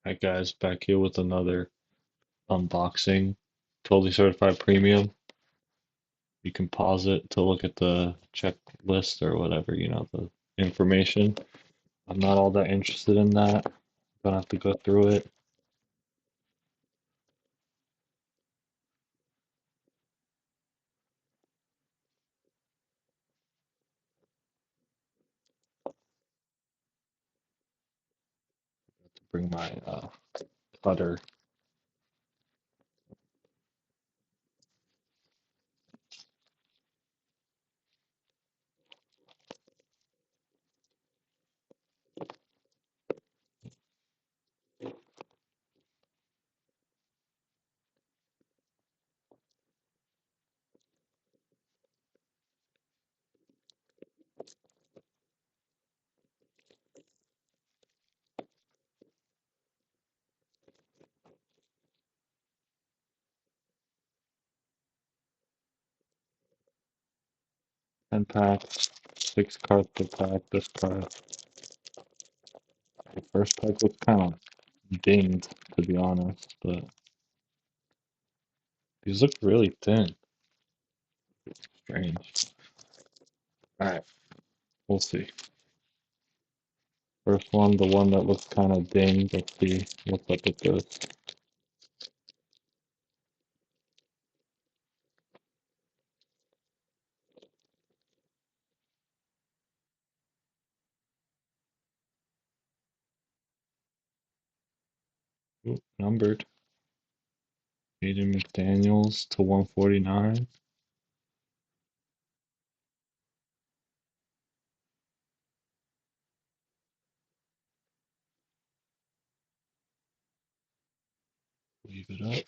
Hi guys, back here with another unboxing. Totally certified premium. You can pause it to look at the checklist or whatever, the information. I'm not all that interested in that. Gonna have to go through it. Bring my cutter. Ten packs, 6 cards per pack. This card, the first pack was kind of dinged, to be honest, but these look really thin. Strange. Alright, we'll see. First one, the one that looks kind of dinged. Let's see what's up with this. Ooh, numbered. Aiden McDaniels to 149. Leave it up.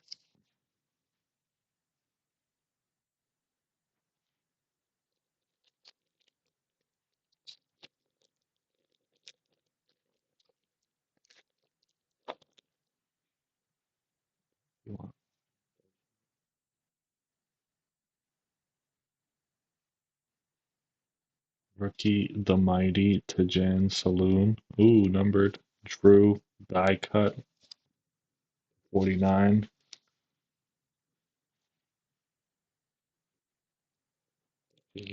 You want Rookie the Mighty to Jan Saloon. Ooh, numbered. Drew die cut 49. Here.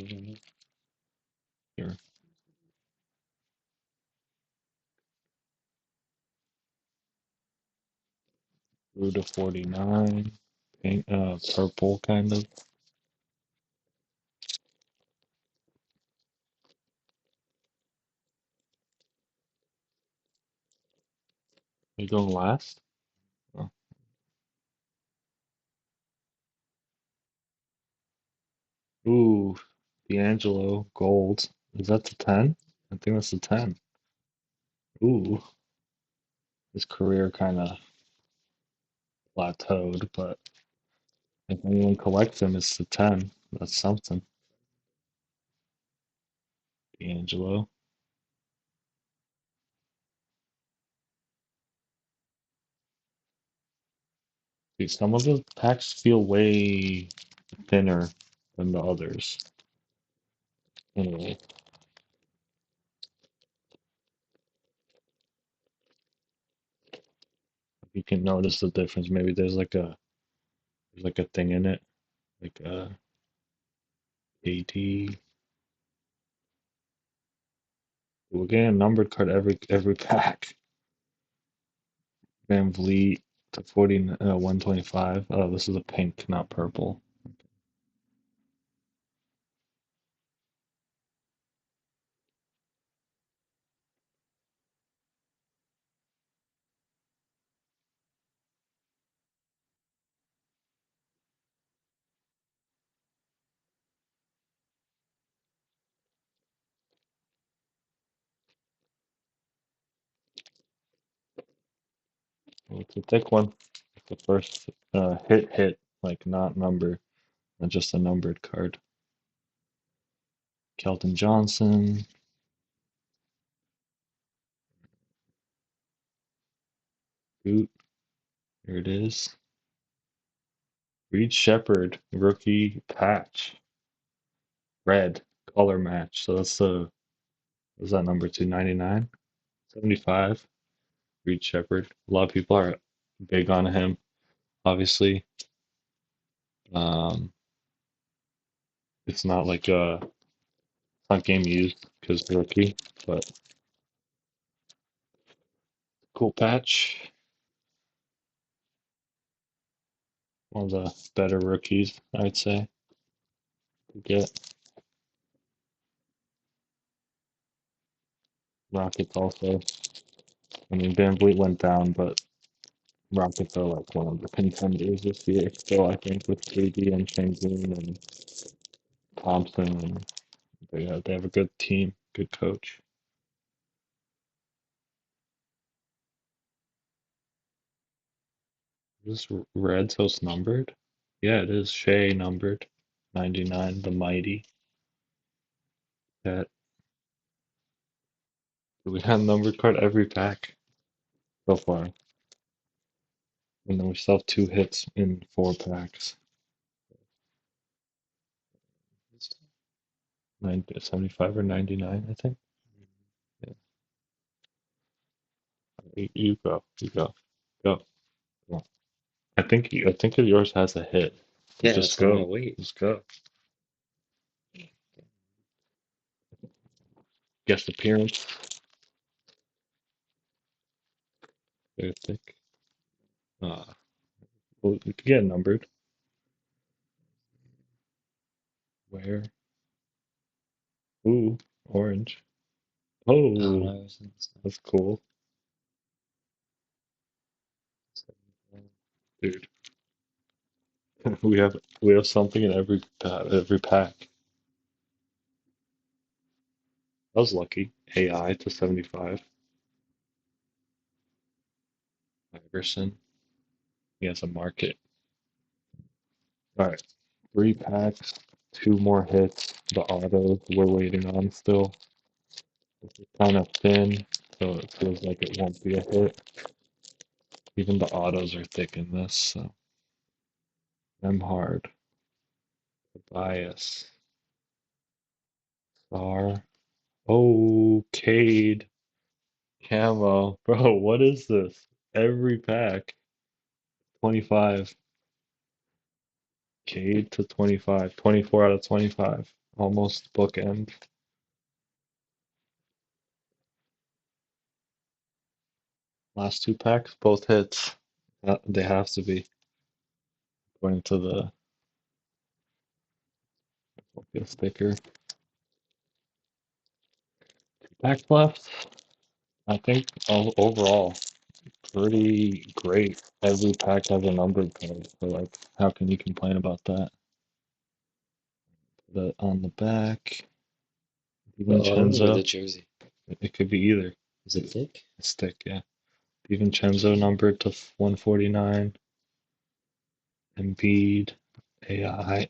Drew to 49. Pink, purple kind of. You going last? Oh. Ooh, D'Angelo gold. Is that the 10? I think that's the 10. Ooh, his career kind of plateaued, but if anyone collects him, it's the 10. That's something. D'Angelo. Dude, some of the packs feel way thinner than the others. Anyway, you can notice the difference. Maybe there's like a thing in it, like AT. We're getting a numbered card every pack. Van Vliet to 40, 125. Oh, this is a pink, not purple. Oh, it's a thick one. It's the first hit, like not number, not just a numbered card. Kelton Johnson, boot. Here it is. Reed Shepherd, rookie patch, red color match. So that's the, was that number 299? 75. Reed Shepherd. A lot of people are big on him, obviously. Um, it's not like a it's not game used because rookie, but cool patch. One of the better rookies, I'd say, to get. Rockets also. I mean, Van Vliet went down, but Rockets are like one of the contenders this year still, I think, with KD and Şengün and Thompson, and they have a good team, good coach. Is this red, so it's numbered? Yeah, it is. Shea numbered. 99, the mighty. That we had a numbered card every pack so far. And then we still have 2 hits in 4 packs. 75 or 99, I think. Yeah. You go. You go. Go. Come on. I think yours has a hit. Yeah, Just that's why I'm gonna go. wait. Just go. Guest appearance. Very thick. Uh, well, you could get numbered. Where? Ooh, orange. Oh, Oh, no, I was in this that's cool, dude. We have something in every pack. I was lucky. AI to 75. Iverson. He has a market. All right, 3 packs, 2 more hits. The autos we're waiting on still. This is kind of thin, so it feels like it won't be a hit. Even the autos are thick in this, so I'm hard. Bias. Star. Oh, Cade. Camo. Bro, what is this? Every pack. 25. Cade to 25. 24 out of 25. Almost bookend. Last 2 packs, both hits. They have to be, according to the sticker. 2 packs left. I think overall, pretty great. Every pack has a numbered card, so like, how can you complain about that? On the back, The auto or the DiVincenzo. jersey? It could be either. Is it thick? It's thick, yeah. DiVincenzo numbered to 149. Embiid, AI,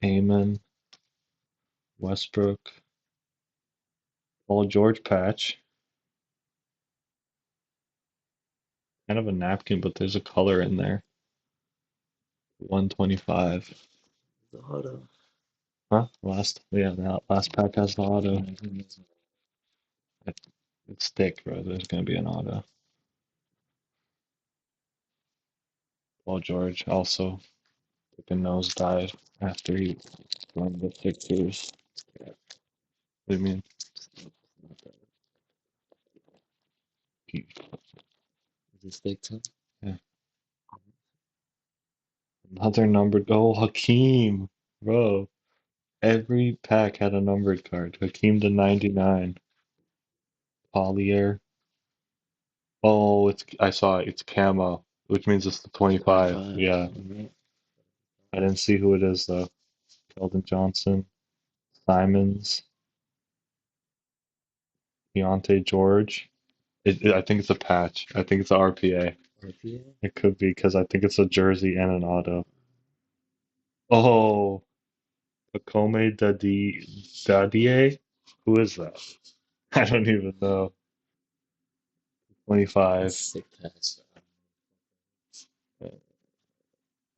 Heyman, Westbrook, Paul George patch. Kind of a napkin, but there's a color in there. 125. The auto. Huh? That last pack has the auto. It's thick, bro. There's gonna be an auto. Paul George also took a nosedive after he won the Sixers. What do you mean? He- Is this thick too? yeah. Another numbered. Oh, Hakeem, bro. Every pack had a numbered card. Hakeem to 99. Collier. Oh, I saw it. It's camo, which means it's the 25. 25. Yeah. Alright. I didn't see who it is though. Keldon Johnson, Simons, Deontay George. I think it's a patch. I think it's a RPA. RPA? It could be because I think it's a jersey and an auto. Oh, Akome Dadie? Who is that? I don't even know. That's 25. sick pass.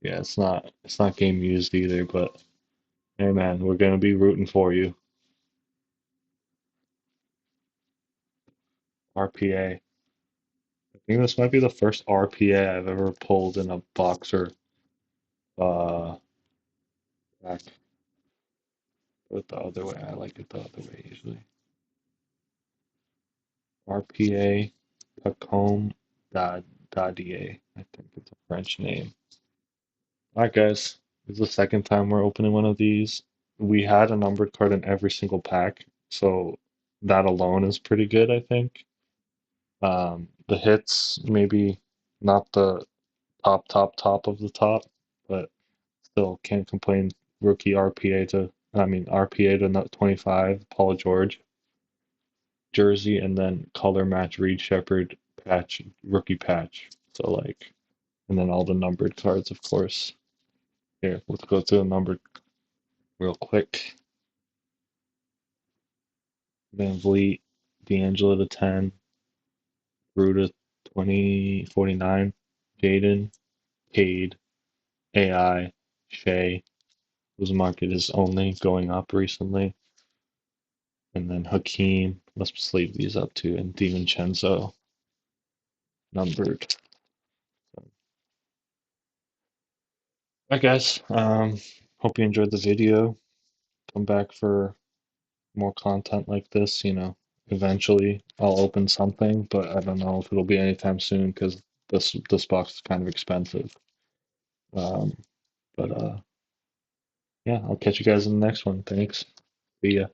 Yeah, it's not game used either, but hey man, we're gonna be rooting for you. RPA. think this might be the first RPA I've ever pulled in a boxer uh pack. Put it the other way. I like it the other way usually. RPA Pacome Dadier. I think it's a French name. Alright guys, this is the second time we're opening one of these. We had a numbered card in every single pack, so that alone is pretty good, I think. The hits, maybe not the top of the top, but still can't complain. Rookie RPA to, I mean, RPA to 25, Paul George jersey, and then color match Reed Shepherd patch, rookie patch. So, like, and then all the numbered cards, of course. Here, let's go through the numbered real quick. Van Vliet, D'Angelo to 10, Bruta 2049, Jaden, Cade, AI, Shea, whose market is only going up recently. And then Hakeem, let's sleeve these up too, and DiVincenzo numbered. Alright guys, hope you enjoyed the video. Come back for more content like this, eventually I'll open something, but I don't know if it'll be anytime soon because this box is kind of expensive. Um, but yeah, I'll catch you guys in the next one. Thanks. See ya.